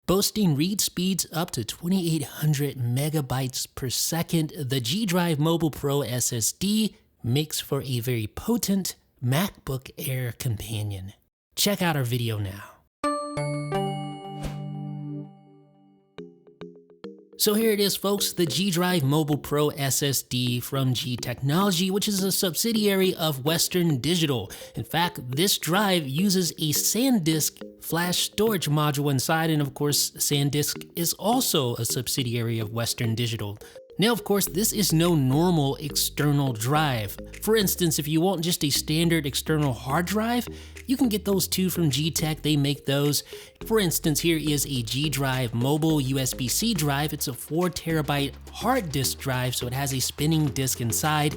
Boasting read speeds up to 2800 megabytes per second, the G Drive Mobile Pro SSD makes for a very potent MacBook Air companion. Check out our video now. So here it is, folks, the G Drive Mobile Pro SSD from G Technology, which is a subsidiary of Western Digital. In fact, this drive uses a SanDisk flash storage module inside, and of course, SanDisk is also a subsidiary of Western Digital. Now, of course, this is no normal external drive. For instance, if you want just a standard external hard drive, you can get those too from G-Tech, they make those. For instance, here is a G Drive mobile USB-C drive. It's a 4 terabyte hard disk drive, so it has a spinning disk inside.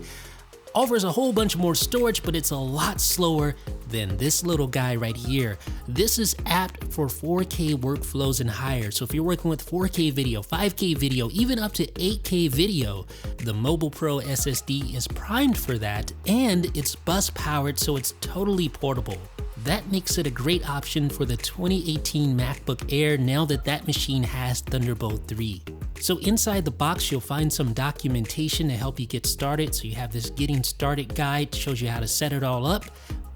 Offers a whole bunch more storage, but it's a lot slower than this little guy right here. This is apt for 4K workflows and higher. So if you're working with 4K video, 5K video, even up to 8K video, the Mobile Pro SSD is primed for that, and it's bus powered, so it's totally portable. That makes it a great option for the 2018 MacBook Air now that that machine has Thunderbolt 3. So inside the box, you'll find some documentation to help you get started. So you have this getting started guide, shows you how to set it all up.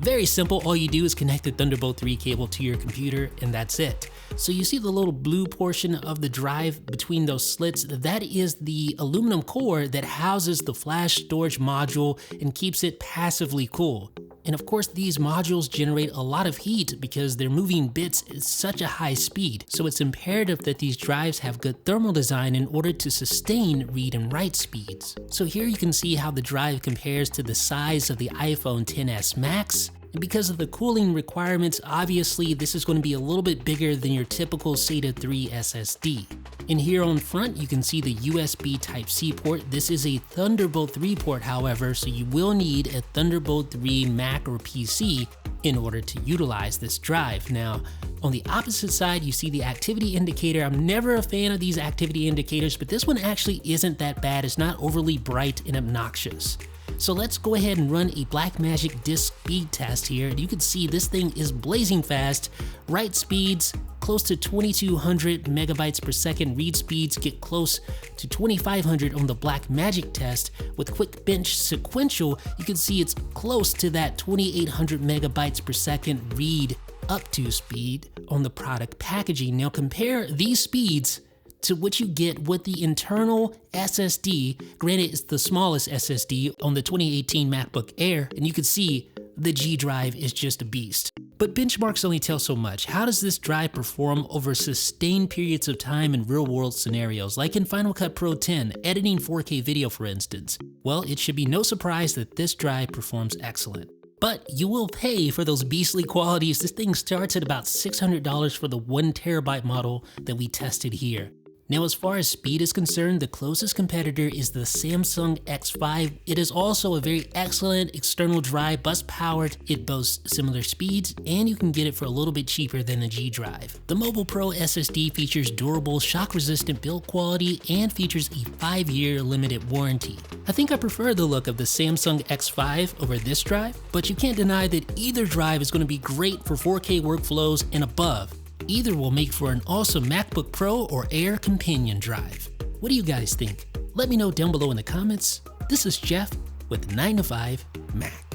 Very simple, all you do is connect the Thunderbolt 3 cable to your computer and that's it. So you see the little blue portion of the drive between those slits, that is the aluminum core that houses the flash storage module and keeps it passively cool. And of course, these modules generate a lot of heat because they're moving bits at such a high speed. So it's imperative that these drives have good thermal design in order to sustain read and write speeds. So here you can see how the drive compares to the size of the iPhone XS Max. And because of the cooling requirements, obviously this is going to be a little bit bigger than your typical SATA 3 SSD. And here on front, you can see the USB Type-C port. This is a Thunderbolt 3 port, however, so you will need a Thunderbolt 3 Mac or PC in order to utilize this drive. Now, on the opposite side, you see the activity indicator. I'm never a fan of these activity indicators, but this one actually isn't that bad. It's not overly bright and obnoxious. So let's go ahead and run a Blackmagic disk speed test here. And you can see this thing is blazing fast. Write speeds close to 2200 megabytes per second. Read speeds get close to 2500 on the Blackmagic test. With Quick Bench Sequential, you can see it's close to that 2800 megabytes per second read up to speed on the product packaging. Now compare these speeds to what you get with the internal SSD. Granted, it's the smallest SSD on the 2018 MacBook Air, and you can see the G Drive is just a beast. But benchmarks only tell so much. How does this drive perform over sustained periods of time in real-world scenarios, like in Final Cut Pro 10, editing 4K video for instance? Well, it should be no surprise that this drive performs excellent. But you will pay for those beastly qualities. This thing starts at about $600 for the 1 terabyte model that we tested here. Now, as far as speed is concerned, the closest competitor is the Samsung X5. It is also a very excellent external drive, bus powered. It boasts similar speeds, and you can get it for a little bit cheaper than the G Drive. The Mobile Pro SSD features durable, shock-resistant build quality and features a 5-year limited warranty. I think I prefer the look of the Samsung X5 over this drive, but you can't deny that either drive is going to be great for 4K workflows and above. Either will make for an awesome MacBook Pro or Air companion drive. What do you guys think? Let me know down below in the comments. This is Jeff with 9to5 Mac.